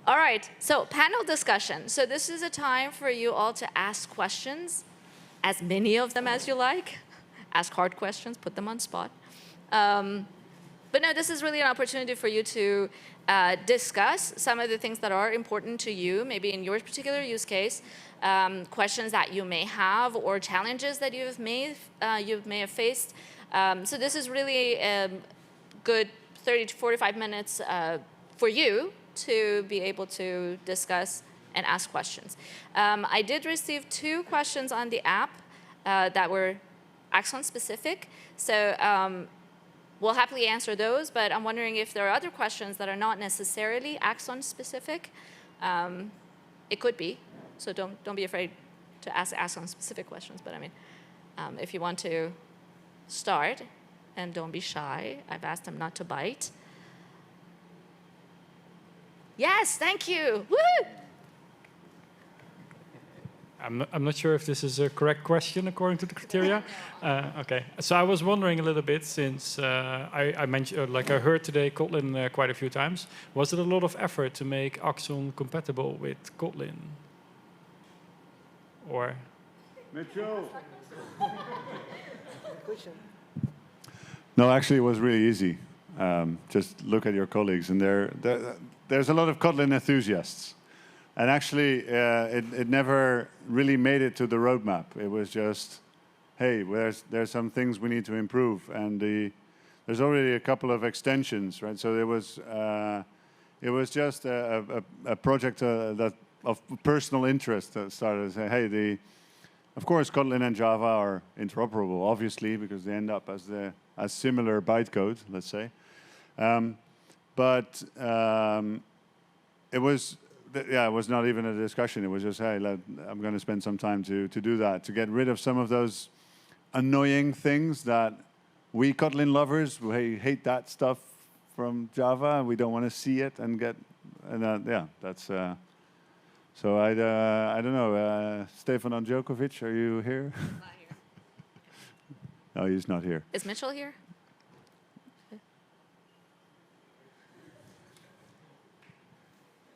All right, so panel discussion. So this is a time for you all to ask questions, as many of them as you like. Ask hard questions, put them on spot. But no, this is really an opportunity for you to discuss some of the things that are important to you, maybe in your particular use case, questions that you may have or challenges that you may have faced. So this is really a good 30 to 45 minutes for you to be able to discuss and ask questions. I did receive 2 questions on the app that were Axon specific. So we'll happily answer those, but I'm wondering if there are other questions that are not necessarily Axon specific. It could be, so don't be afraid to ask Axon specific questions, but I mean, if you want to start, and don't be shy, I've asked them not to bite. Yes, thank you. Woo! I'm not sure if this is a correct question according to the criteria. Okay, so I was wondering a little bit, since I mentioned, like I heard today, Kotlin quite a few times. Was it a lot of effort to make Axon compatible with Kotlin? Or? Mitchell. No, actually, it was really easy. Just look at your colleagues, and there's a lot of Kotlin enthusiasts. And actually, it never really made it to the roadmap. It was just, hey, there's some things we need to improve, and there's already a couple of extensions, right? So it was just a project that of personal interest that started to say, hey, of course, Kotlin and Java are interoperable, obviously, because they end up as similar bytecode, let's say. But it was not even a discussion. It was just, hey, I'm going to spend some time to do that, to get rid of some of those annoying things that we Kotlin lovers, we hate that stuff from Java, and we don't want to see it and get, yeah, that's. So I don't know, Stefan Andjokovic, are you here? He's not here. No, he's not here. Is Mitchell here?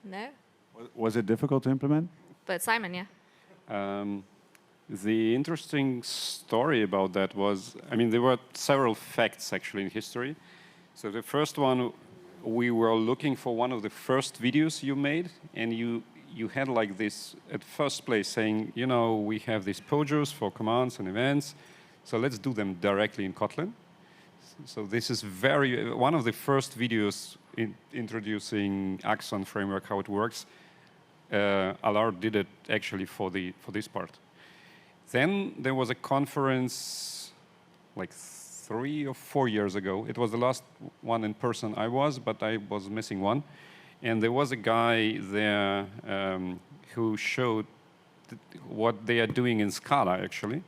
No? Was it difficult to implement? But Simon, yeah. The interesting story about that was, I mean, there were several facts actually in history. So the first one, we were looking for one of the first videos you made, and you had like this at first place saying, you know, we have these POJOs for commands and events, so let's do them directly in Kotlin. So this is one of the first videos introducing Axon framework, how it works. Allard did it actually for this part. Then there was a conference like 3 or 4 years ago. It was the last one in person I was, but I was missing one. And there was a guy there who showed what they are doing in Scala, actually.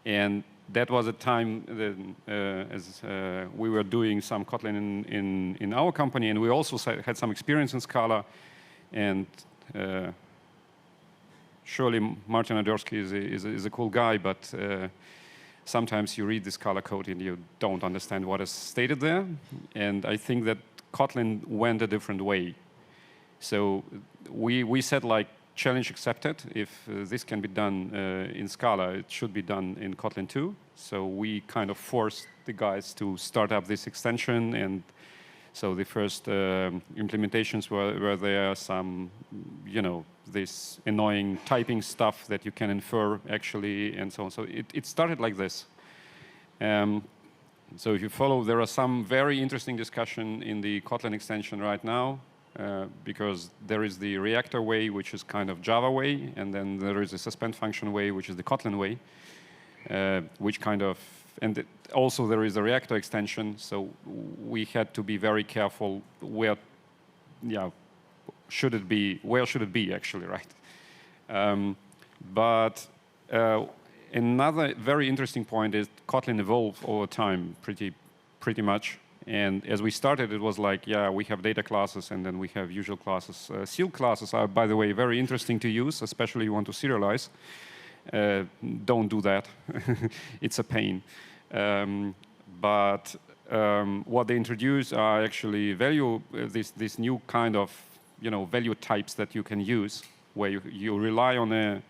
And that was a time as we were doing some Kotlin in our company, and we also had some experience in Scala. And surely Martin Adorsky is a cool guy, but sometimes you read the Scala code and you don't understand what is stated there. And I think that Kotlin went a different way. So we said, like, challenge accepted. If this can be done in Scala, it should be done in Kotlin too. So we kind of forced the guys to start up this extension, and so the first implementations were there, some, you know, this annoying typing stuff that you can infer actually, and so on. So it started like this. So if you follow, there are some very interesting discussion in the Kotlin extension right now, because there is the reactor way, which is kind of Java way, and then there is a suspend function way, which is the Kotlin way, which kind of, and also there is a reactor extension, so we had to be very careful where, yeah, should it be, where should it be actually, right? But another very interesting point is Kotlin evolved over time pretty much. And as we started, it was like, yeah, we have data classes and then we have usual classes. Seal classes are, by the way, very interesting to use, especially if you want to serialize. Don't do that. It's a pain. But what they introduce are actually this new kind of value types that you can use, where you rely on a,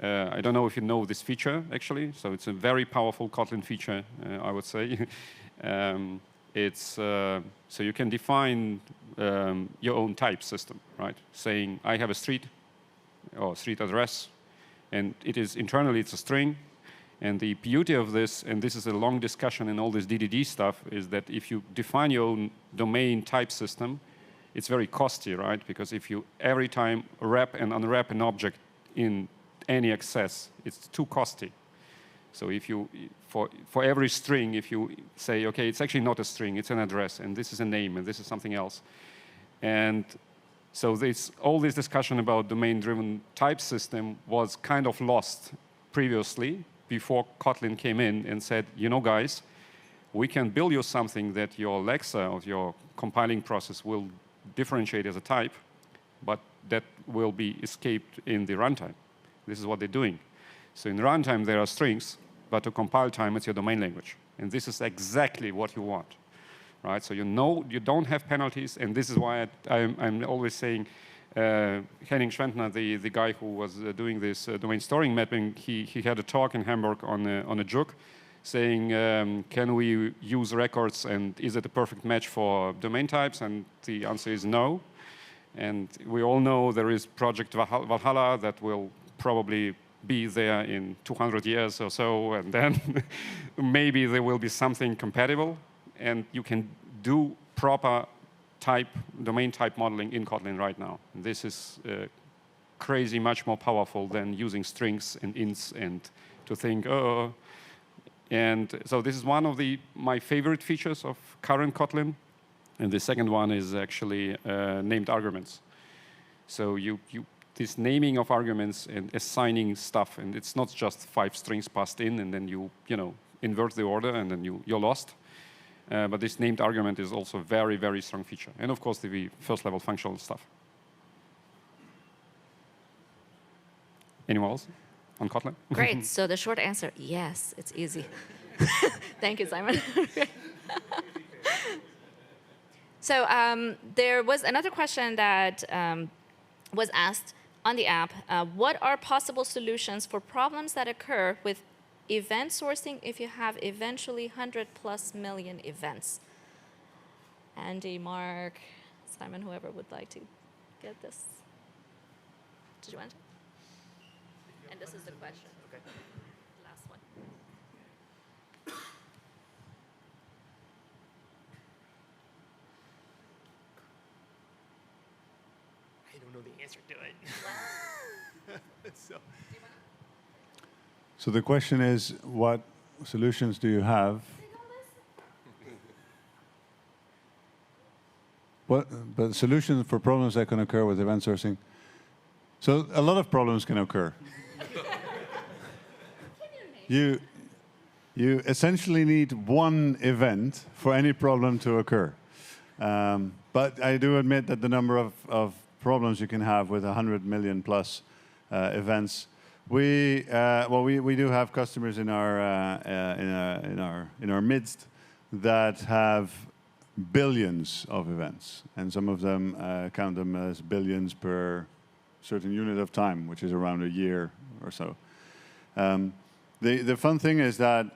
I don't know if you know this feature, actually. So it's a very powerful Kotlin feature, I would say. So you can define your own type system, right? Saying, I have a street or street address, and internally it's a string. And the beauty of this, and this is a long discussion in all this DDD stuff, is that if you define your own domain type system, it's very costly, right? Because if you every time wrap and unwrap an object in any access, it's too costly. So if you, for every string, if you say, okay, it's actually not a string, it's an address, and this is a name, and this is something else. And so all this discussion about domain-driven type system was kind of lost previously, before Kotlin came in and said, guys, we can build you something that your Alexa or your compiling process will differentiate as a type, but that will be escaped in the runtime. This is what they're doing. So in runtime, there are strings, but to compile time, it's your domain language. And this is exactly what you want, right? So you don't have penalties, and this is why I'm always saying, Henning Schwentner, the guy who was doing this domain storing mapping, he had a talk in Hamburg on a JUC saying, can we use records, and is it a perfect match for domain types? And the answer is no. And we all know there is Project Valhalla that will probably be there in 200 years or so, and then maybe there will be something compatible, and you can do proper domain type modeling in Kotlin right now. And this is crazy much more powerful than using strings and ints and to think, oh. And so this is one of my favorite features of current Kotlin. And the second one is actually named arguments. So this naming of arguments and assigning stuff, and it's not just 5 strings passed in and then you invert the order and then you're lost. But this named argument is also a very, very strong feature. And of course, the first level functional stuff. Anyone else on Kotlin? Great. So the short answer, yes, it's easy. Thank you, Simon. So there was another question that was asked on the app. What are possible solutions for problems that occur with event sourcing if you have eventually 100+ million events? Andy, Mark, Simon, whoever would like to get this. Did you want to? And this is the question. Okay. Last one. I don't know the answer to it. So the question is, what solutions do you have? But solutions for problems that can occur with event sourcing. So a lot of problems can occur. You essentially need one event for any problem to occur. But I do admit that the number of problems you can have with 100 million plus events. We do have customers in our midst that have billions of events, and some of them count them as billions per certain unit of time, which is around a year or so. The fun thing is that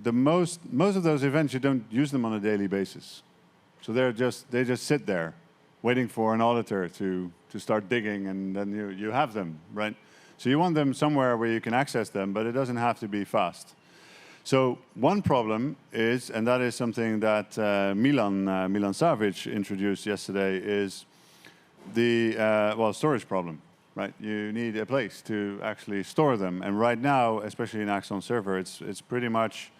most of those events, you don't use them on a daily basis, so they just sit there, waiting for an auditor to start digging, and then you have them, right? So you want them somewhere where you can access them, but it doesn't have to be fast. So one problem is, and that is something that Milan Savic introduced yesterday, is the storage problem, right? You need a place to actually store them, and right now, especially in Axon Server, it's pretty much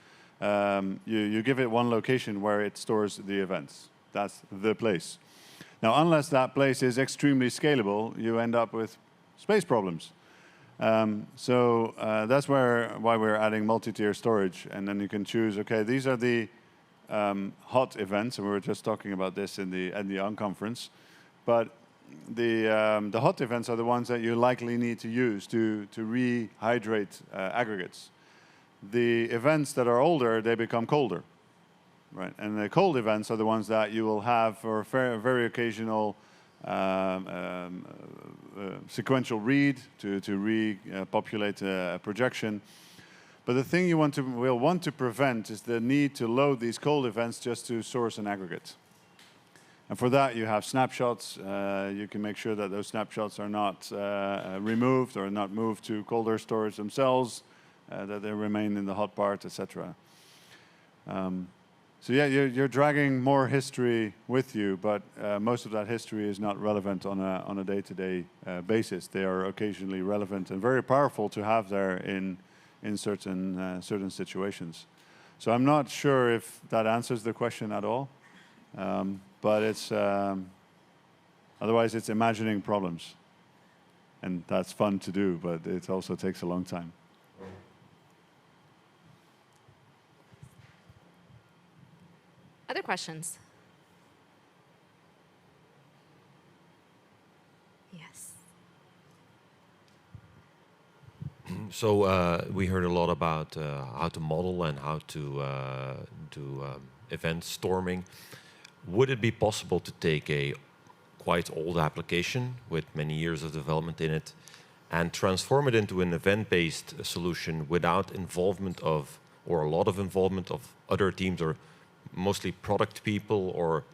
you give it one location where it stores the events. That's the place. Now, unless that place is extremely scalable, you end up with space problems. So that's why we're adding multi-tier storage, and then you can choose. Okay, these are the hot events, and we were just talking about this at the unconference. But the hot events are the ones that you likely need to use to rehydrate aggregates. The events that are older, they become colder, right? And the cold events are the ones that you will have for very occasional sequential read to repopulate a projection. But the thing you will want to prevent is the need to load these cold events just to source an aggregate. And for that, you have snapshots. You can make sure that those snapshots are not removed or not moved to colder storage themselves, that they remain in the hot part, etc. So yeah, you're dragging more history with you, but most of that history is not relevant on a day-to-day basis. They are occasionally relevant and very powerful to have there in certain situations. So I'm not sure if that answers the question at all, but it's otherwise it's imagining problems, and that's fun to do, but it also takes a long time. Other questions? Yes. So we heard a lot about how to model and how to do event storming. Would it be possible to take a quite old application with many years of development in it and transform it into an event-based solution without involvement of, or a lot of involvement of other teams or mostly product people, or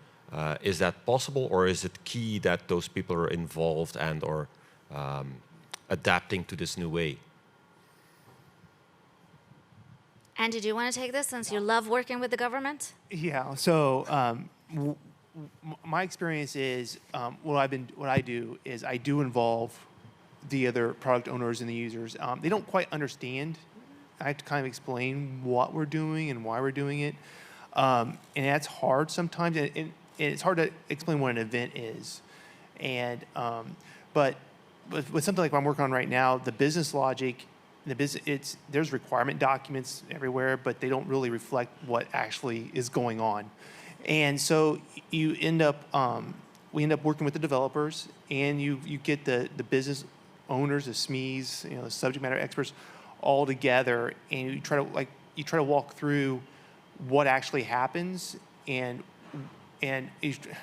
is that possible, or is it key that those people are involved and or adapting to this new way? Andy, do you want to take this since you love working with the government? Yeah. So my experience is what I do is I do involve the other product owners and the users. They don't quite understand. I have to kind of explain what we're doing and why we're doing it. And that's hard sometimes, and it's hard to explain what an event is. And but with something like what I'm working on right now, the business logic, there's requirement documents everywhere, but they don't really reflect what actually is going on. And so you end up, we end up working with the developers, and you get the business owners, the SMEs, the subject matter experts, all together, and you try to walk through what actually happens, and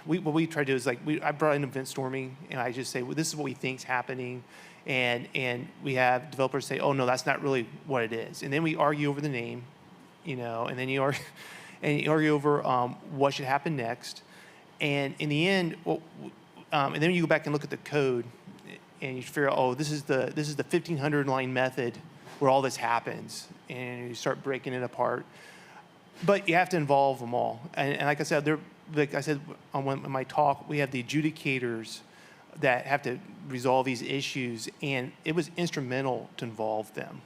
what we try to do is I brought in event storming, and I just say, well, this is what we think is happening, and we have developers say, oh no, that's not really what it is, and then we argue over the name, and then you argue over what should happen next, and in the end, and then you go back and look at the code, and you figure out, oh, this is the 1,500 line method where all this happens, and you start breaking it apart. But you have to involve them all. And like I said, on my talk, we have the adjudicators that have to resolve these issues, and it was instrumental to involve them.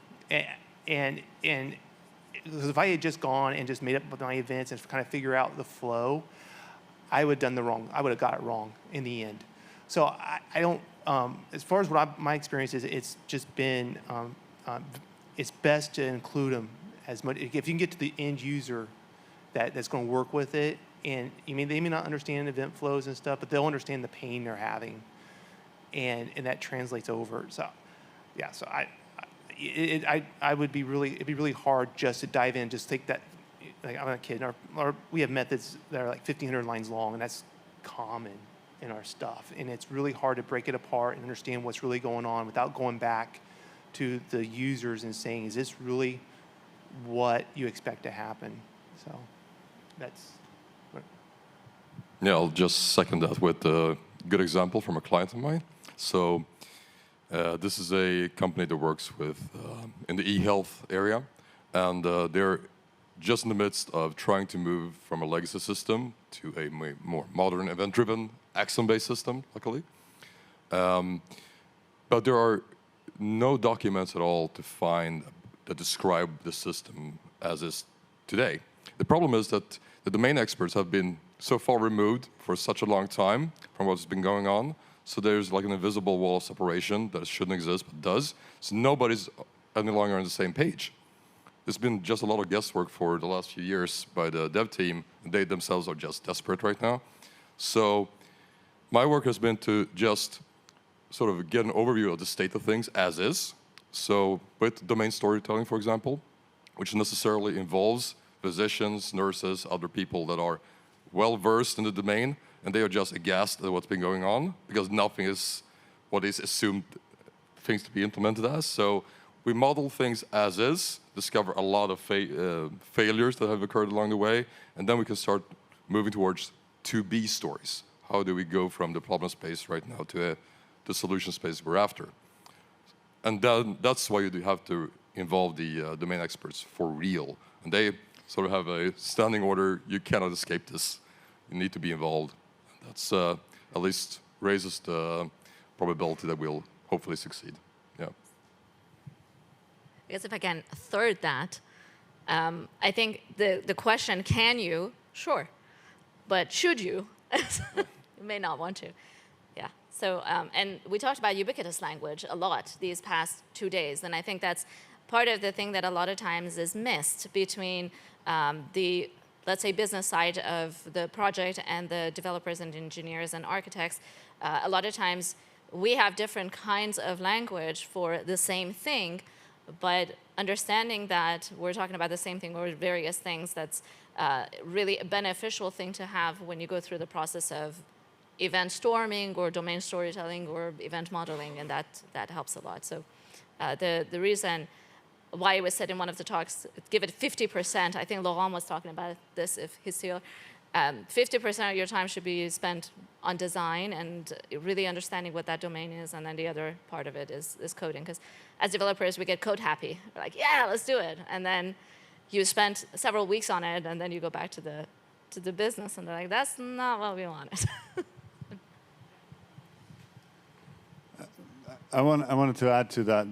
And because if I had just gone and just made up my events and kind of figure out the flow, I would have got it wrong in the end. So I don't, as far as my experience is, it's just been, it's best to include them as much. If you can get to the end user that's going to work with it, and they may not understand event flows and stuff, but they'll understand the pain they're having, and that translates over. So, yeah. So it'd be really hard just to dive in, just take that. Like, I'm not kidding. We have methods that are like 1,500 lines long, and that's common in our stuff, and it's really hard to break it apart and understand what's really going on without going back to the users and saying, is this really what you expect to happen? So that's what. Yeah, I'll just second that with a good example from a client of mine. So this is a company that works with in the e-health area, and they're just in the midst of trying to move from a legacy system to a more modern event-driven Axon-based system, luckily. But there are no documents at all to find that describe the system as is today. The problem is that the domain experts have been so far removed for such a long time from what's been going on, so there's like an invisible wall of separation that shouldn't exist but does, so nobody's any longer on the same page. There's been just a lot of guesswork for the last few years by the dev team, and they themselves are just desperate right now. So my work has been to just sort of get an overview of the state of things as is. So with domain storytelling, for example, which necessarily involves physicians, nurses, other people that are well-versed in the domain and they are just aghast at what's been going on because nothing is what is assumed things to be implemented as. So we model things as is, discover a lot of failures that have occurred along the way, and then we can start moving towards to-be stories. How do we go from the problem space right now to the solution space we're after? And that's why you have to involve the domain experts for real. And they sort of have a standing order, you cannot escape this. You need to be involved. That's at least raises the probability that we'll hopefully succeed. Yeah. I guess if I can third that, I think the question, can you? Sure. But should you? You may not want to. Yeah. So, and we talked about ubiquitous language a lot these past 2 days, and I think that's part of the thing that a lot of times is missed between the, let's say, business side of the project and the developers and engineers and architects. A lot of times we have different kinds of language for the same thing, but understanding that we're talking about the same thing or various things, that's really a beneficial thing to have when you go through the process of event storming or domain storytelling or event modeling, and that helps a lot. So the reason why it was said in one of the talks, give it 50%, I think Laurent was talking about this, if he's still, 50% of your time should be spent on design and really understanding what that domain is, and then the other part of it is coding. Because as developers, we get code happy. We're like, yeah, let's do it. And then you spent several weeks on it, and then you go back to the business, and they're like, that's not what we wanted. I wanted to add to that.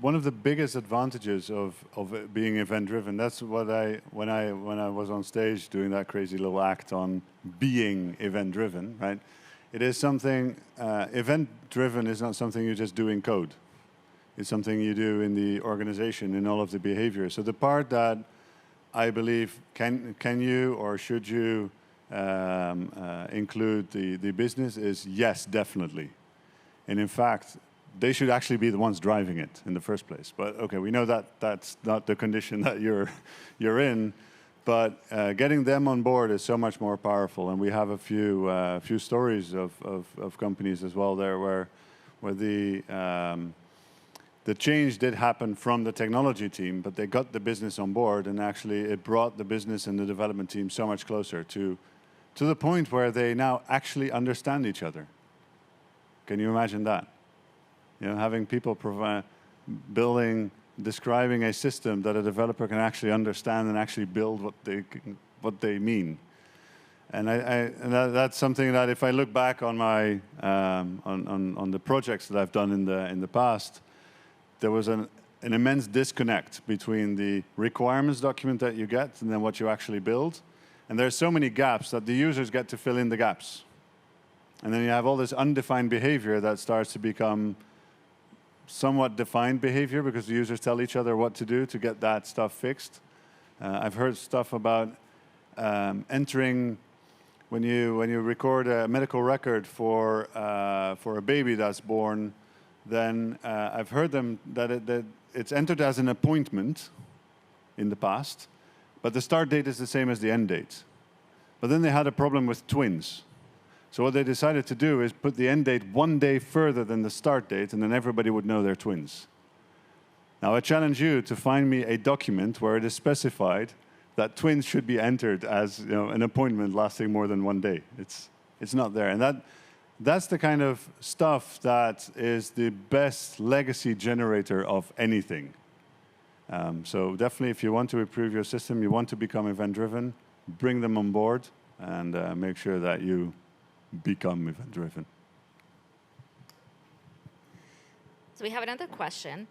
One of the biggest advantages of it being event-driven, that's what when I was on stage doing that crazy little act on being event-driven, right? It is something, event-driven is not something you just do in code. It's something you do in the organization, in all of the behavior. So the part that I believe, can you or should you include the business is yes, definitely. And in fact, they should actually be the ones driving it in the first place. But okay, we know that that's not the condition that you're in. But getting them on board is so much more powerful. And we have a few stories of companies as well there where the change did happen from the technology team, but they got the business on board, and actually it brought the business and the development team so much closer to the point where they now actually understand each other. Can you imagine that? You know, having people describing a system that a developer can actually understand and actually build what they mean. And that's something that if I look back on my on the projects that I've done in the past, there was an immense disconnect between the requirements document that you get and then what you actually build. And there's so many gaps that the users get to fill in the gaps. And then you have all this undefined behavior that starts to become somewhat defined behavior because the users tell each other what to do to get that stuff fixed. I've heard stuff about entering, when you record a medical record for a baby that's born, then I've heard them that it's entered as an appointment in the past, but the start date is the same as the end date. But then they had a problem with twins. So what they decided to do is put the end date 1 day further than the start date, and then everybody would know they're twins. Now I challenge you to find me a document where it is specified that twins should be entered as, you know, an appointment lasting more than 1 day. It's not there. And that's the kind of stuff that is the best legacy generator of anything. So definitely, if you want to improve your system, you want to become event-driven, bring them on board, and make sure that you become event-driven. So we have another question.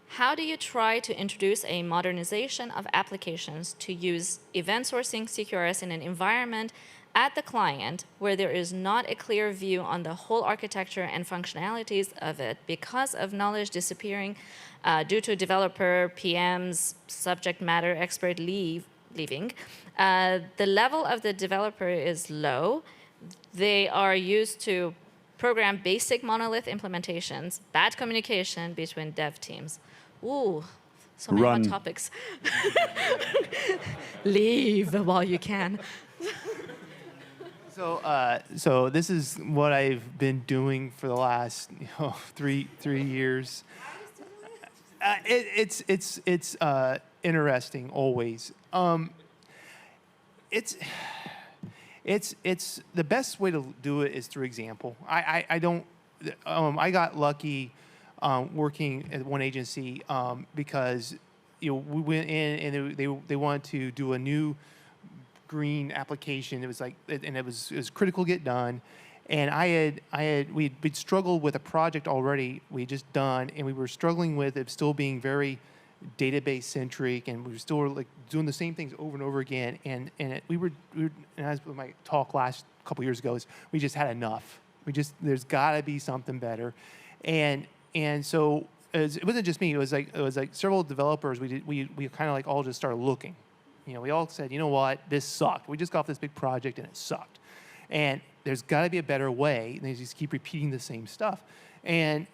How do you try to introduce a modernization of applications to use event sourcing CQRS in an environment at the client where there is not a clear view on the whole architecture and functionalities of it because of knowledge disappearing due to developer, PMs, subject matter expert leaving? The level of the developer is low. They are used to program basic monolith implementations, bad communication between dev teams. Ooh, so many hot topics. Leave while you can. So this is what I've been doing for the last 3 years. It's interesting always. It's the best way to do it is through example. I don't. I got lucky working at one agency because we went in and they wanted to do a new green application. It was like, and it was critical to get done. And we'd struggled with a project already we had just done, and we were struggling with it still being very database centric, and we were still like doing the same things over and over again. And we were and as with my talk last couple years ago, is we just had enough. There's got to be something better, and so it wasn't just me. It was like several developers. We kind of like all just started looking. We all said, you know what, this sucked. We just got off this big project and it sucked. And there's got to be a better way. And they just keep repeating the same stuff. And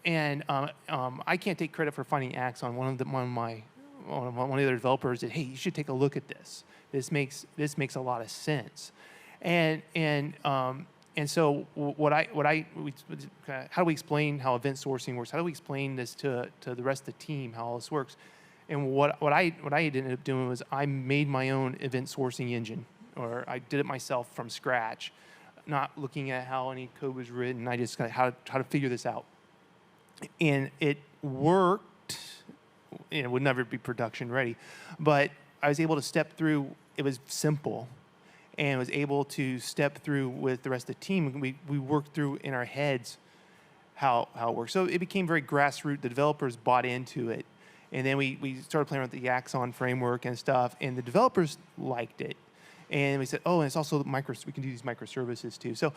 I can't take credit for finding Axon. One of the other developers said, hey, you should take a look at this. This makes a lot of sense. And so how do we explain how event sourcing works? How do we explain this to the rest of the team, how all this works? And what I ended up doing was I made my own event sourcing engine, or I did it myself from scratch, not looking at how any code was written. I just got how to figure this out. And it worked. It would never be production ready, but I was able to step through. It was simple, and was able to step through with the rest of the team. We worked through in our heads how it works. So it became very grassroots. The developers bought into it. And then we started playing with the Axon framework and stuff, and the developers liked it. And we said, oh, and it's also we can do these microservices too. So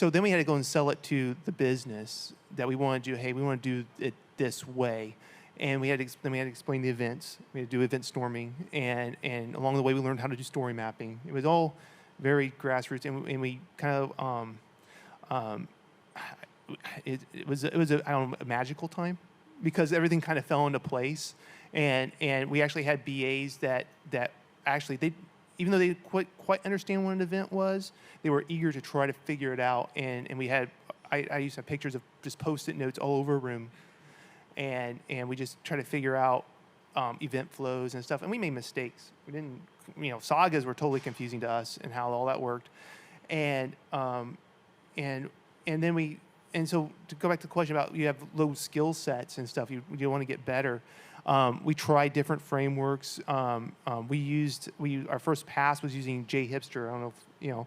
then we had to go and sell it to the business that we want to do. Hey, we want to do it this way, and we had to explain the events. We had to do event storming, and along the way we learned how to do story mapping. It was all very grassroots, and we kind of it was a magical time, because everything kind of fell into place, and we actually had BAs that actually even though they didn't quite understand what an event was, they were eager to try to figure it out. And we had I used to have pictures of just Post-it notes all over a room, and we just try to figure out event flows and stuff. And we made mistakes. We didn't, sagas were totally confusing to us and how all that worked, and then And so to go back to the question about you have low skill sets and stuff, you want to get better. We tried different frameworks. Our first pass was using JHipster. I don't know if,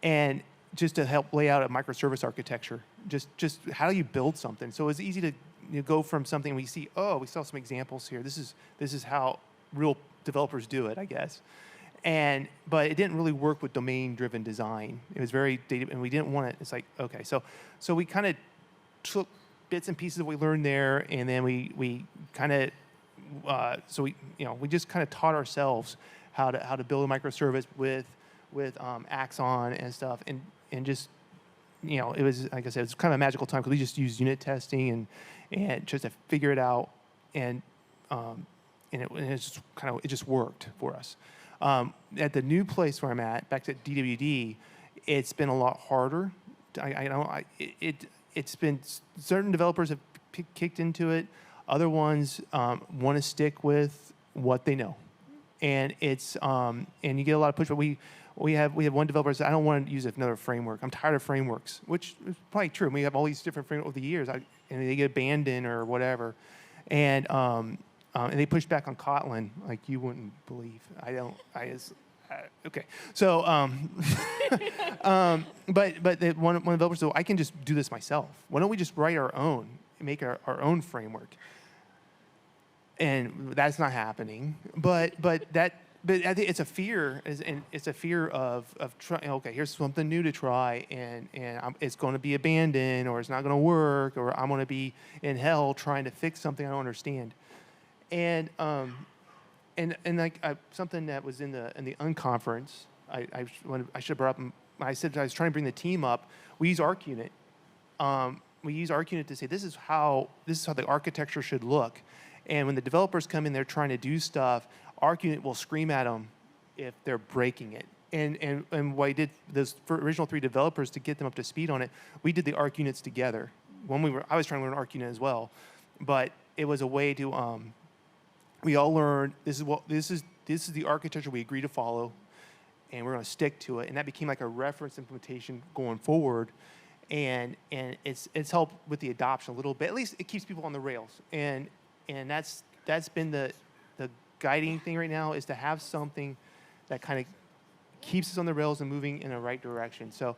and just to help lay out a microservice architecture. Just how do you build something? So it's easy to go from something we see. Oh, we saw some examples here. This is how real developers do it, I guess. But it didn't really work with domain-driven design. It was very data, and we didn't want it. It's like, okay, so we kind of took bits and pieces that we learned there, and then we kind of we just kind of taught ourselves how to build a microservice with Axon and stuff, and just it was, like I said, it's kind of a magical time because we just used unit testing and just to figure it out, and it just worked for us. At the new place where I'm at, back to DWD, it's been a lot harder. It's been, certain developers have kicked into it. Other ones want to stick with what they know, and it's and you get a lot of pushback. We have one developer that said, I don't want to use another framework. I'm tired of frameworks, which is probably true. We have all these different frameworks over the years, and they get abandoned or whatever, and they push back on Kotlin like you wouldn't believe. Okay. So, but one developer said, I can just do this myself. Why don't we just write our own, make our own framework? And that's not happening. But I think it's a fear, and it's a fear of trying. Okay, here's something new to try, and it's going to be abandoned, or it's not going to work, or I'm going to be in hell trying to fix something I don't understand. And like something that was in the unconference, I should have brought up. I said I was trying to bring the team up. We use ArcUnit. We use ArcUnit to say this is how the architecture should look. And when the developers come in, they're trying to do stuff. ArcUnit will scream at them if they're breaking it. And what I did, those original 3 developers, to get them up to speed on it, we did the ARC units together. I was trying to learn ARC unit as well, but it was a way to, we all learned, this is the architecture we agree to follow, and we're going to stick to it. And that became like a reference implementation going forward. And it's helped with the adoption a little bit. At least it keeps people on the rails. And that's been the guiding thing right now, is to have something that kind of keeps us on the rails and moving in the right direction. So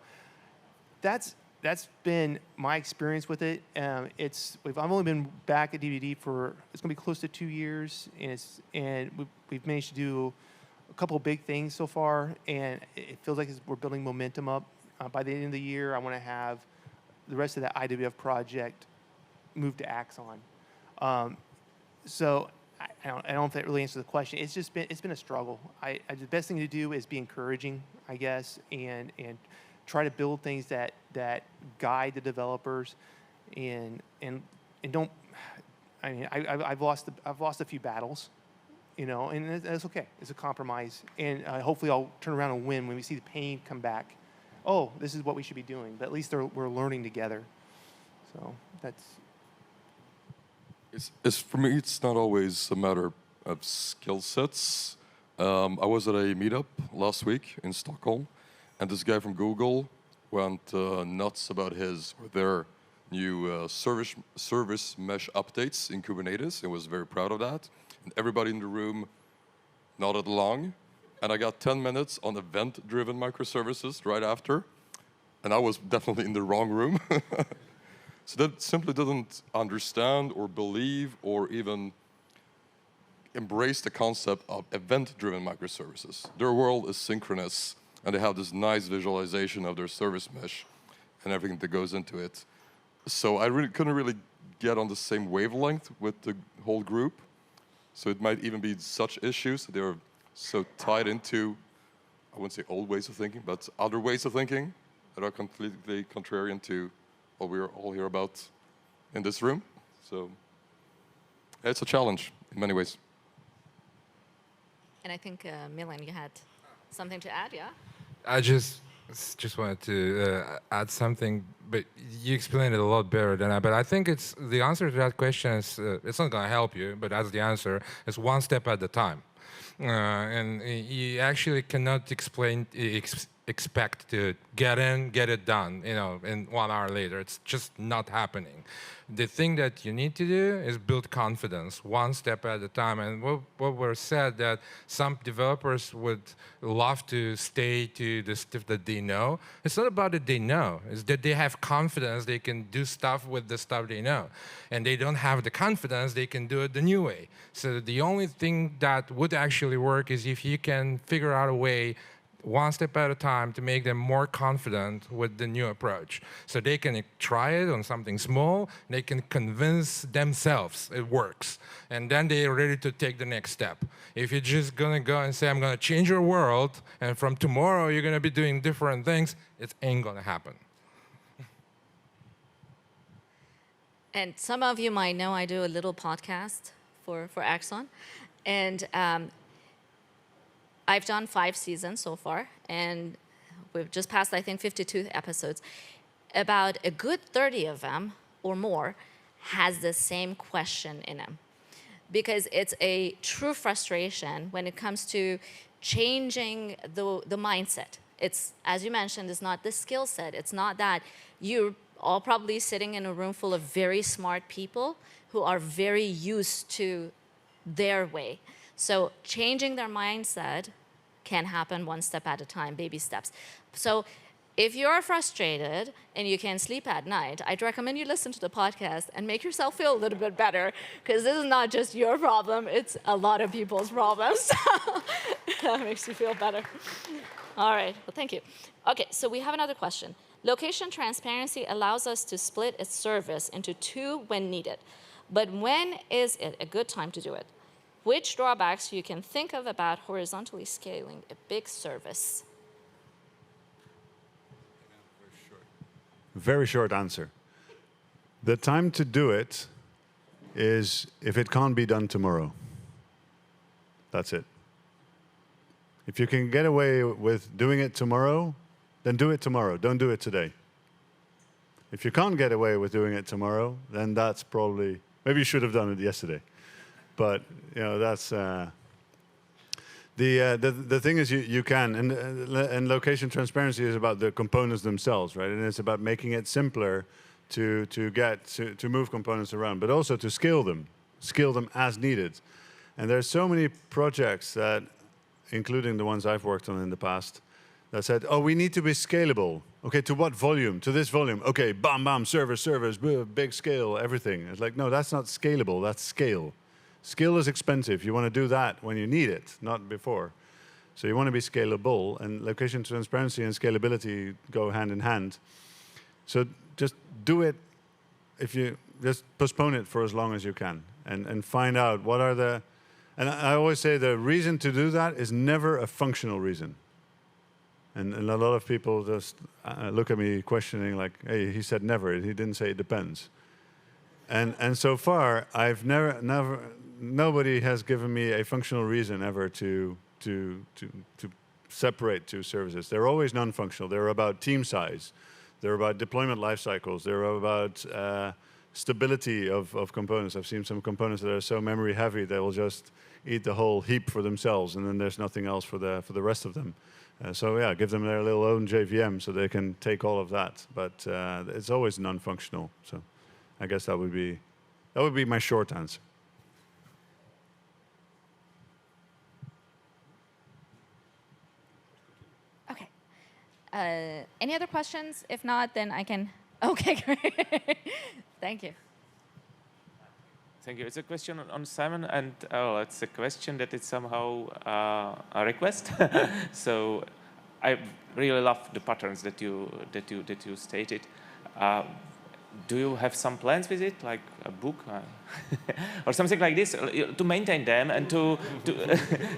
that's been my experience with it. I've only been back at DVD for, it's going to be close to 2 years, and we've managed to do a couple of big things so far, and it feels like we're building momentum up. By the end of the year, I want to have the rest of that IWF project move to Axon. So I don't know if that really answers the question. It's been a struggle. The best thing to do is be encouraging, I guess, and try to build things that guide the developers, and don't. I mean, I've lost a few battles, and that's okay. It's a compromise, and hopefully I'll turn around and win when we see the pain come back. Oh, this is what we should be doing. But at least we're learning together. So that's. It's for me, it's not always a matter of skill sets. I was at a meetup last week in Stockholm, and this guy from Google went nuts about their new service mesh updates in Kubernetes, and was very proud of that. And everybody in the room nodded along. And I got 10 minutes on event-driven microservices right after, and I was definitely in the wrong room. So that simply didn't understand or believe or even embrace the concept of event-driven microservices. Their world is synchronous, and they have this nice visualization of their service mesh and everything that goes into it. So I couldn't really get on the same wavelength with the whole group. So it might even be such issues that they're so tied into, I wouldn't say old ways of thinking, but other ways of thinking that are completely contrarian to what we're all here about in this room. So it's a challenge in many ways. And I think, Milan, you had something to add, yeah? I just wanted to add something, but you explained it a lot better than I. But I think it's the answer to that question is it's not going to help you, but that's the answer. It's one step at a time, and you actually cannot expect to get it done, in 1 hour later. It's just not happening. The thing that you need to do is build confidence one step at a time. And what was said, that some developers would love to stay to the stuff that they know. It's not about that they know. It's that they have confidence they can do stuff with the stuff they know. And they don't have the confidence they can do it the new way. So the only thing that would actually work is if you can figure out a way one step at a time to make them more confident with the new approach. So they can try it on something small, they can convince themselves it works, and then they're ready to take the next step. If you're just gonna go and say, I'm gonna change your world, and from tomorrow you're gonna be doing different things, it ain't gonna happen. And some of you might know I do a little podcast for Axon, and I've done 5 seasons so far, and we've just passed, I think, 52 episodes. About a good 30 of them or more has the same question in them, because it's a true frustration when it comes to changing the mindset. It's, as you mentioned, it's not the skill set. It's not that you're all probably sitting in a room full of very smart people who are very used to their way. So changing their mindset can happen one step at a time, baby steps. So if you're frustrated and you can't sleep at night, I'd recommend you listen to the podcast and make yourself feel a little bit better, because this is not just your problem, it's a lot of people's problems. That makes you feel better. All right, well, thank you. Okay, so we have another question. Location transparency allows us to split a service into 2 when needed. But when is it a good time to do it? Which drawbacks you can think of about horizontally scaling a big service? Very short answer. The time to do it is if it can't be done tomorrow. That's it. If you can get away with doing it tomorrow, then do it tomorrow. Don't do it today. If you can't get away with doing it tomorrow, then that's probably, maybe you should have done it yesterday. But that's the thing is you can, and location transparency is about the components themselves, right? And it's about making it simpler to move components around, but also to scale them as needed. And there's so many projects that, including the ones I've worked on in the past, that said, oh, we need to be scalable. Okay, to what volume? To this volume. Okay, bam, bam, servers, big scale, everything. It's like, no, that's not scalable, that's scale. Scale is expensive. You want to do that when you need it, not before. So you want to be scalable, and location transparency and scalability go hand in hand. So just do it. If you just postpone it for as long as you can, and find out what are the. And I always say the reason to do that is never a functional reason. And a lot of people just look at me questioning, like, "Hey, he said never. He didn't say it depends." And so far, I've never. Nobody has given me a functional reason ever to separate two services. They're always non-functional. They're about team size. They're about deployment life cycles. They're about stability of components. I've seen some components that are so memory heavy they will just eat the whole heap for themselves, and then there's nothing else for the rest of them. So yeah, give them their little own JVM so they can take all of that. But it's always non-functional. So I guess that would be my short answer. Any other questions? If not, then I can. Okay, great. Thank you. Thank you. It's a question on Simon, and it's a question that is somehow a request. So I really love the patterns that you stated. Do you have some plans with it, like a book or something like this, to maintain them and to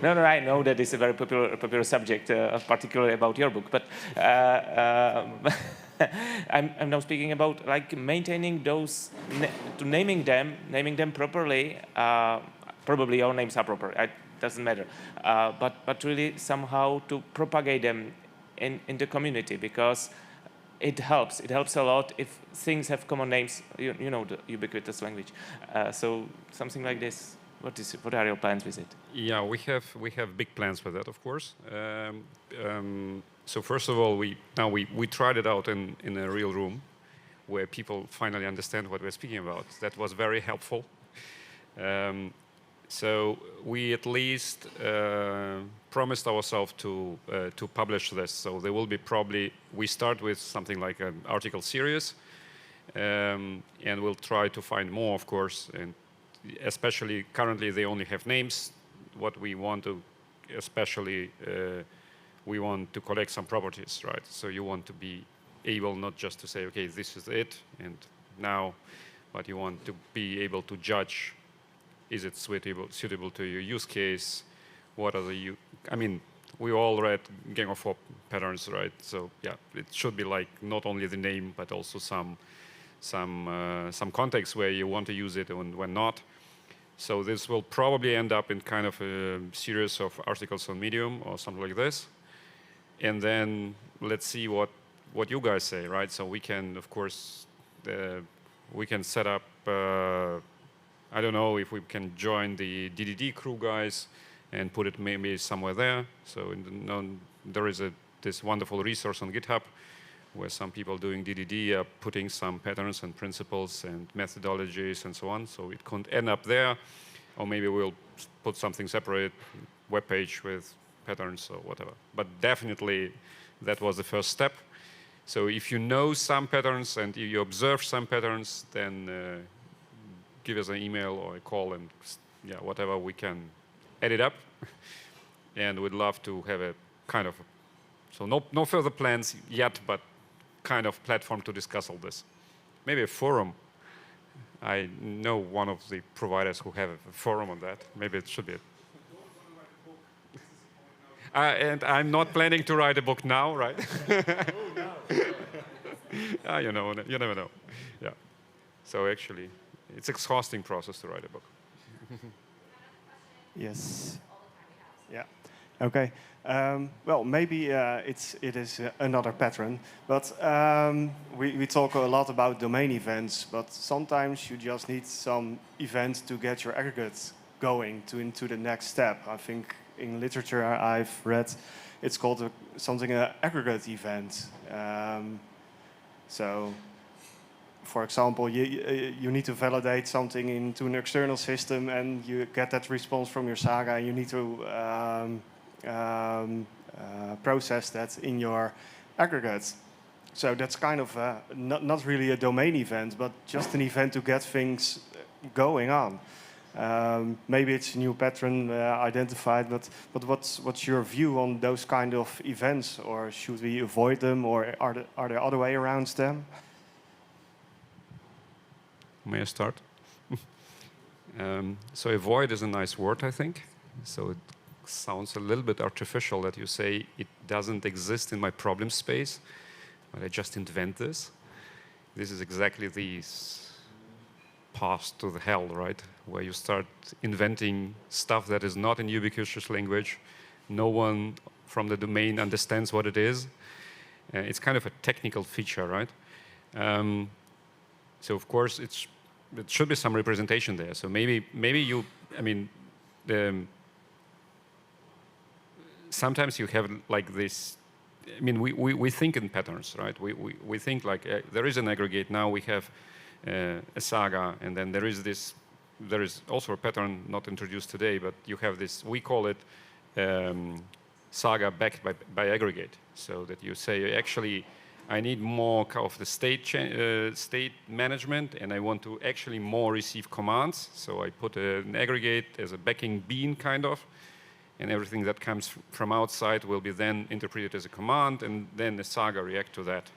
no, I know that it's a very popular subject, particularly about your book, but I'm now speaking about like maintaining those, to naming them properly. Probably your names are proper. It doesn't matter, but really somehow to propagate them in the community, because it helps. It helps a lot if things have common names. You know the ubiquitous language. So something like this. What are your plans with it? Yeah, we have big plans for that, of course. So first of all, we tried it out in a real room, where people finally understand what we're speaking about. That was very helpful. So we at least promised ourselves to publish this. So there will be probably, we start with something like an article series, and we'll try to find more, of course. And especially currently they only have names. What we want to, especially, we want to collect some properties, right? So you want to be able not just to say, okay, this is it, and now, but you want to be able to judge. Is it suitable to your use case? What are the I mean, we all read Gang of Four patterns, right? So yeah, it should be like not only the name, but also some context where you want to use it and when not. So this will probably end up in kind of a series of articles on Medium or something like this. And then let's see what you guys say, right? So we can, of course, we can set up. I don't know if we can join the DDD crew guys and put it maybe somewhere there. So there is this wonderful resource on GitHub where some people doing DDD are putting some patterns and principles and methodologies and so on. So it could end up there, or maybe we'll put something separate, web page with patterns or whatever. But definitely that was the first step. So if you know some patterns and you observe some patterns, then give us an email or a call, and yeah, whatever, we can add it up. And we'd love to have a kind of, so no further plans yet, but kind of platform to discuss all this. Maybe a forum. I know one of the providers who have a forum on that. Maybe it should be it. And I'm not planning to write a book now, right? You never know. Yeah. So actually, it's an exhausting process to write a book. Yes. Yeah. Okay. Well, maybe it is another pattern, but we talk a lot about domain events, but sometimes you just need some events to get your aggregates going into the next step. I think in literature I've read it's called something an aggregate event. So, for example, you need to validate something into an external system, and you get that response from your Saga, and you need to process that in your aggregates. So that's kind of not really a domain event, but just an event to get things going on. Maybe it's a new pattern identified, but what's your view on those kind of events, or should we avoid them, or are there other way around them? May I start? So avoid is a nice word, I think. So it sounds a little bit artificial that you say it doesn't exist in my problem space, but I just invent this. This is exactly the path to the hell, right? Where you start inventing stuff that is not in ubiquitous language. No one from the domain understands what it is. It's kind of a technical feature, right? So of course it should be some representation there. So maybe you, I mean, sometimes you have like this. I mean, we think in patterns, right? We think like there is an aggregate. Now we have a Saga, and then there is this. There is also a pattern not introduced today, but you have this. We call it Saga backed by aggregate. So that you say actually, I need more of the state management, and I want to actually more receive commands. So I put an aggregate as a backing bean, kind of, and everything that comes from outside will be then interpreted as a command, and then the Saga react to that.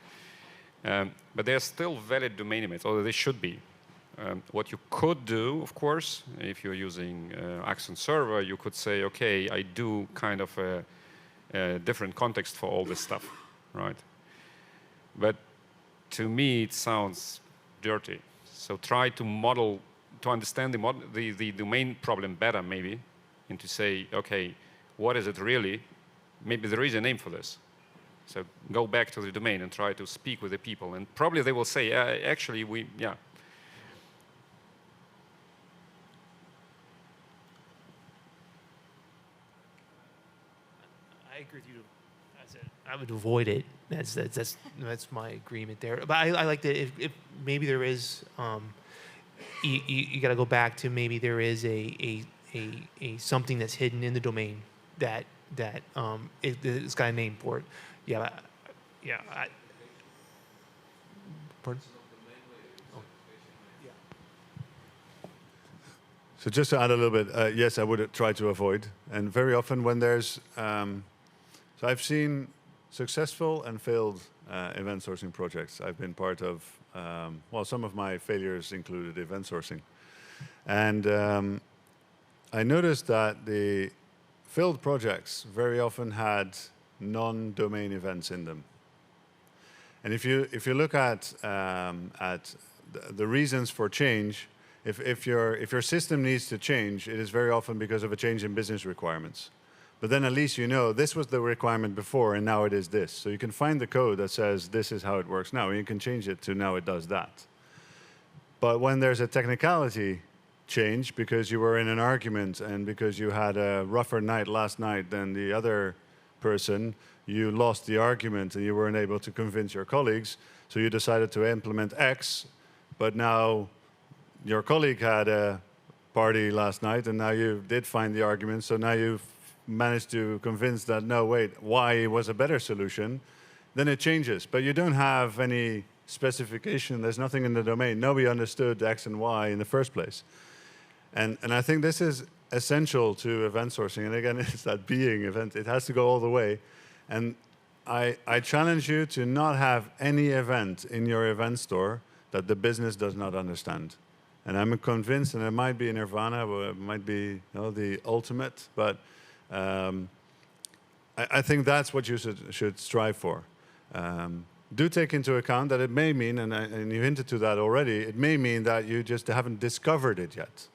But they're still valid domain names, although they should be. What you could do, of course, if you're using Axon server, you could say, okay, I do kind of a different context for all this stuff, right? But to me, it sounds dirty. So try to model, to understand the domain problem better, maybe, and to say, okay, what is it really? Maybe there is a name for this. So go back to the domain and try to speak with the people. And probably they will say, actually, yeah. I agree with you. I would avoid it. That's my agreement there. But I like that if maybe there is, you got to go back to maybe there is a something that's hidden in the domain that it's got a name for it. Yeah. Pardon? So just to add a little bit, yes, I would try to avoid. And very often when there's, so I've seen successful and failed event sourcing projects. I've been part of, well, some of my failures included event sourcing. And I noticed that the failed projects very often had non-domain events in them. And if you look at the reasons for change, if your system needs to change, it is very often because of a change in business requirements. But then at least you know this was the requirement before, and now it is this. So you can find the code that says this is how it works now, and you can change it to now it does that. But when there's a technicality change because you were in an argument and because you had a rougher night last night than the other person, you lost the argument and you weren't able to convince your colleagues, so you decided to implement X, but now your colleague had a party last night and now you did find the argument, so now you've managed to convince that, no, wait, Y was a better solution, then it changes. But you don't have any specification, there's nothing in the domain. Nobody understood X and Y in the first place. And I think this is essential to event sourcing. And again, it's that being event. It has to go all the way. And I challenge you to not have any event in your event store that the business does not understand. And I'm convinced, and it might be nirvana, or it might be the ultimate, but I think that's what you should strive for. Do take into account that it may mean, and you hinted to that already, it may mean that you just haven't discovered it yet.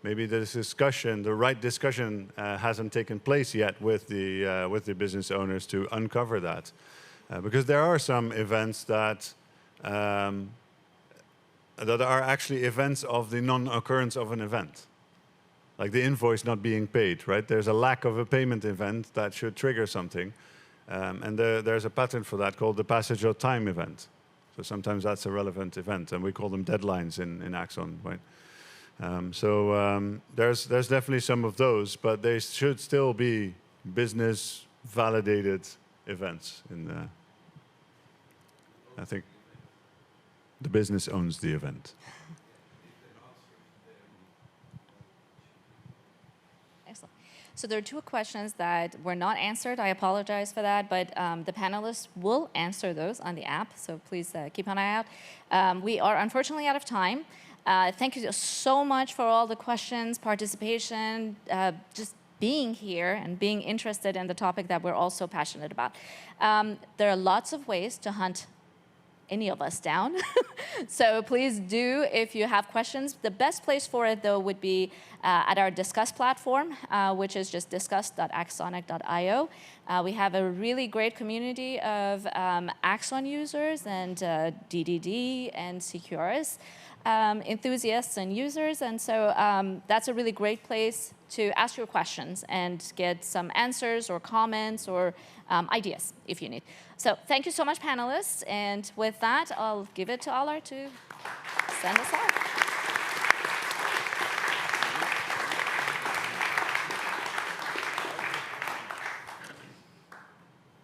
maybe this discussion, the right discussion, hasn't taken place yet with the business owners to uncover that, because there are some events that that are actually events of the non-occurrence of an event, like the invoice not being paid. Right? There's a lack of a payment event that should trigger something, and there's a pattern for that called the passage of time event. So sometimes that's a relevant event, and we call them deadlines in Axon. Right? There's definitely some of those, but they should still be business validated events. I think the business owns the event. Excellent. So there are two questions that were not answered. I apologize for that, but the panelists will answer those on the app, so please keep an eye out. We are unfortunately out of time. Thank you so much for all the questions, participation, just being here and being interested in the topic that we're all so passionate about. There are lots of ways to hunt any of us down. So please do, if you have questions. The best place for it, though, would be at our Discuss platform, which is just discuss.axonic.io. We have a really great community of Axon users and DDD and CQRS enthusiasts and users. And so that's a really great place to ask your questions and get some answers or comments or ideas if you need. So thank you so much, panelists. And with that, I'll give it to Allard to send us off.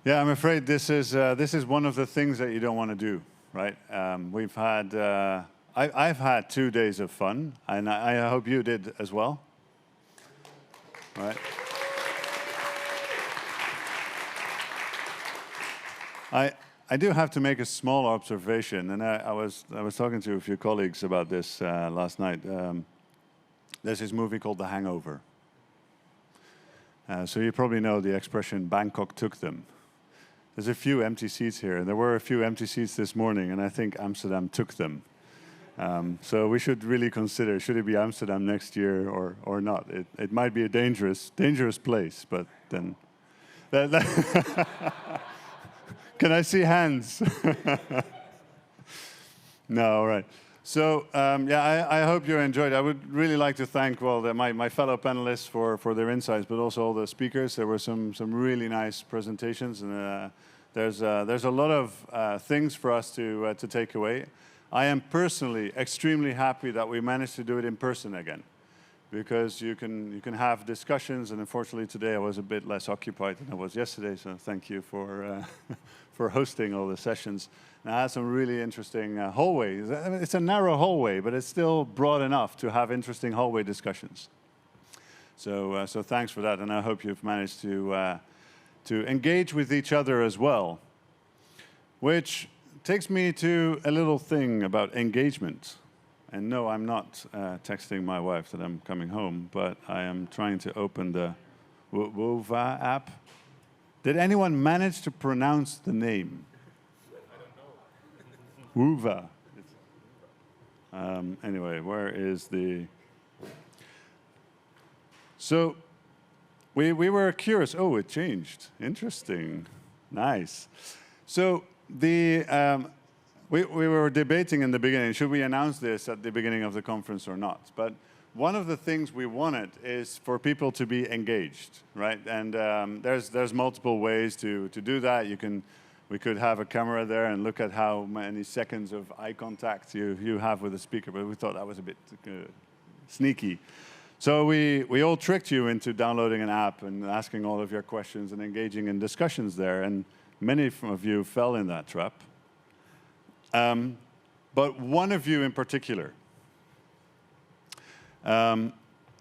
Yeah, I'm afraid this is one of the things that you don't want to do, right? We've had I've had 2 days of fun, and I hope you did as well. Right. I do have to make a small observation, and I was talking to a few colleagues about this last night. There's this movie called The Hangover. So you probably know the expression "Bangkok took them." There's a few empty seats here, and there were a few empty seats this morning, and I think Amsterdam took them. So we should really consider, should it be Amsterdam next year or not? It might be a dangerous place, but then... Can I see hands? No, all right. So, yeah, I hope you enjoyed. I would really like to thank, well, my fellow panelists for their insights, but also all the speakers. There were some really nice presentations, and there's a lot of things for us to take away. I am personally extremely happy that we managed to do it in person again, because you can have discussions, and unfortunately today I was a bit less occupied than I was yesterday, so thank you for for hosting all the sessions. And I had some really interesting hallways. I mean, it's a narrow hallway, but it's still broad enough to have interesting hallway discussions. So thanks for that, and I hope you've managed to engage with each other as well, which takes me to a little thing about engagement. And no, I'm not texting my wife that I'm coming home, but I am trying to open the Wova app. Did anyone manage to pronounce the name? I don't know. Wova. Anyway, where is the... So we were curious. Oh, it changed. Interesting. Nice. So the... We were debating in the beginning, should we announce this at the beginning of the conference or not? But one of the things we wanted is for people to be engaged, right? And there's multiple ways to do that. We could have a camera there and look at how many seconds of eye contact you have with the speaker, but we thought that was a bit sneaky. So we all tricked you into downloading an app and asking all of your questions and engaging in discussions there, and many of you fell in that trap. But one of you in particular, and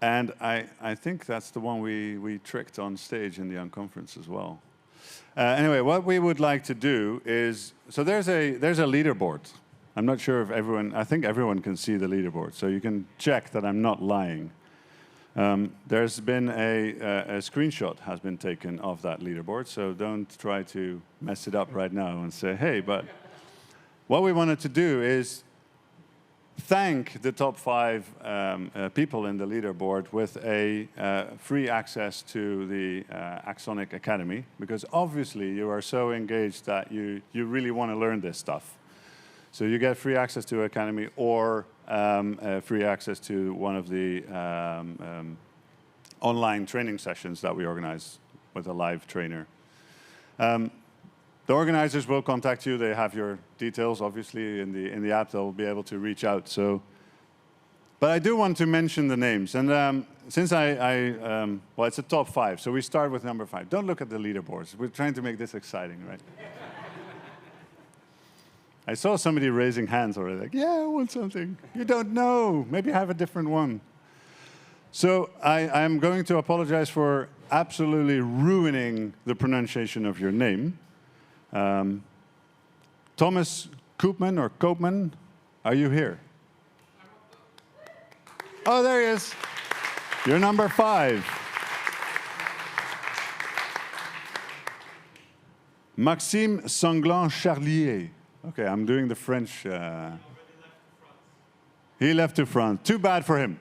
I think that's the one we tricked on stage in the unconference as well. Anyway, what we would like to do is, so there's a leaderboard. I'm not sure if everyone, I think everyone can see the leaderboard, so you can check that I'm not lying. There's been a screenshot has been taken of that leaderboard, so don't try to mess it up right now and say, hey, but... What we wanted to do is thank the top 5 people in the leaderboard with a free access to the Axonic Academy, because obviously you are so engaged that you really want to learn this stuff. So you get free access to Academy or free access to one of the online training sessions that we organize with a live trainer. The organizers will contact you. They have your details, obviously, in the app. They'll be able to reach out. So, but I do want to mention the names. And since well, it's a top 5, so we start with number 5. Don't look at the leaderboards. We're trying to make this exciting, right? I saw somebody raising hands already, like, yeah, I want something. You don't know. Maybe have a different one. So I'm going to apologize for absolutely ruining the pronunciation of your name. Thomas Koopman or Koopman, are you here? Oh, there he is. You're number 5. Maxime Sanglant-Charlier. Okay, I'm doing the French. He left to France. Too bad for him.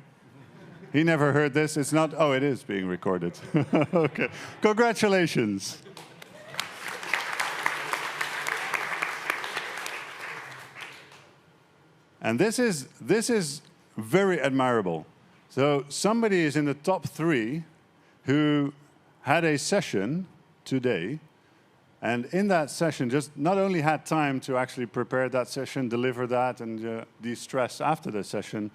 He never heard this. It's not. Oh, it is being recorded. Okay. Congratulations. And this is very admirable. So somebody is in the top 3 who had a session today, and in that session just not only had time to actually prepare that session, deliver that, and de-stress after the session,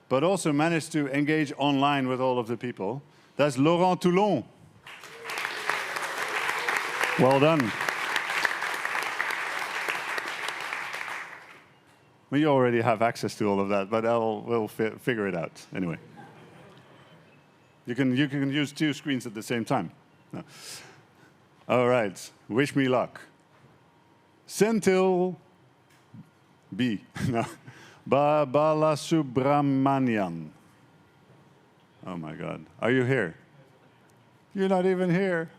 but also managed to engage online with all of the people. That's Laurent Toulon. Well done. We already have access to all of that, but we'll figure it out anyway. You can use 2 screens at the same time. No. All right, wish me luck. Senthil B. No. Balasubramanian. Oh my God, are you here? You're not even here.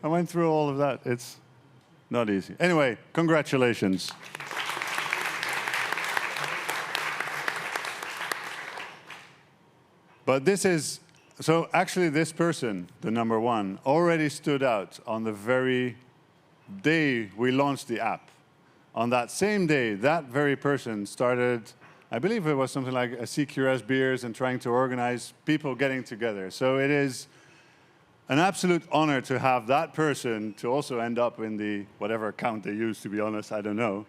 I went through all of that. It's not easy. Anyway, congratulations. But this is, so actually this person, the number 1, already stood out on the very day we launched the app. On that same day, that very person started, I believe it was something like a CQRS beers and trying to organize people getting together. So it is an absolute honor to have that person to also end up in the, whatever account they use, to be honest, I don't know.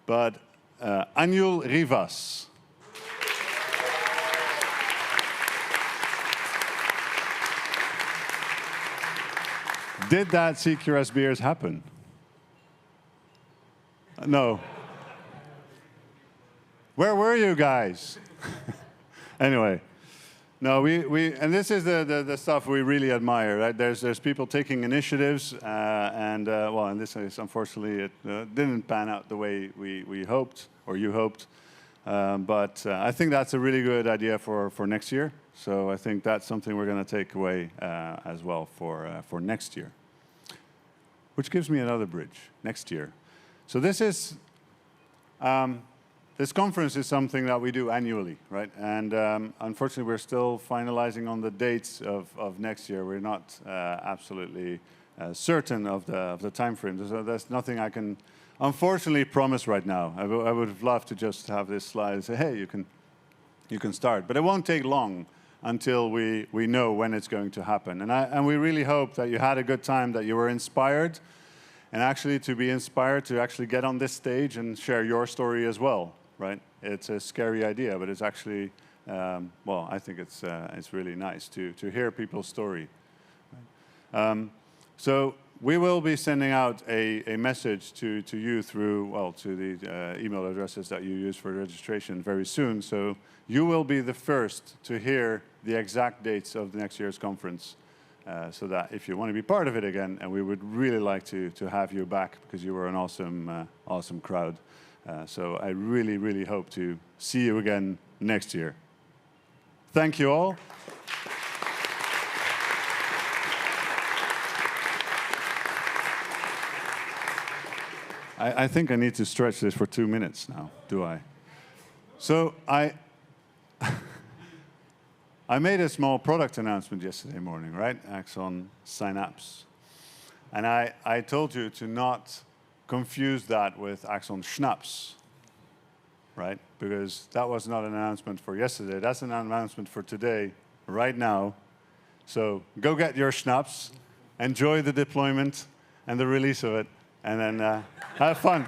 But Anul Rivas. Did that CQRS beers happen? No. Where were you guys? Anyway, no, and this is the stuff we really admire, right? There's people taking initiatives, well, in this case, unfortunately, it didn't pan out the way we hoped, or you hoped. But I think that's a really good idea for next year. So I think that's something we're going to take away as well for next year. Which gives me another bridge, next year. So this is, this conference is something that we do annually, right? And unfortunately, we're still finalizing on the dates of next year. We're not absolutely certain of the time frame. So there's nothing I can, unfortunately, promise right now. I would have loved to just have this slide and say, hey, you can start. But it won't take long until we know when it's going to happen. And we really hope that you had a good time, that you were inspired, and actually to be inspired to actually get on this stage and share your story as well, right? It's a scary idea, but it's actually, well, I think it's really nice to hear people's story. So we will be sending out a message to you through, well, to the email addresses that you use for registration very soon. So you will be the first to hear the exact dates of the next year's conference, so that if you want to be part of it again, and we would really like to have you back because you were an awesome crowd. So I really, really hope to see you again next year. Thank you all. I think I need to stretch this for 2 minutes now, do I? So I made a small product announcement yesterday morning, right? Axon Synapse. And I told you to not confuse that with Axon Schnapps, right? Because that was not an announcement for yesterday. That's an announcement for today, right now. So go get your schnapps, enjoy the deployment and the release of it, and then have fun.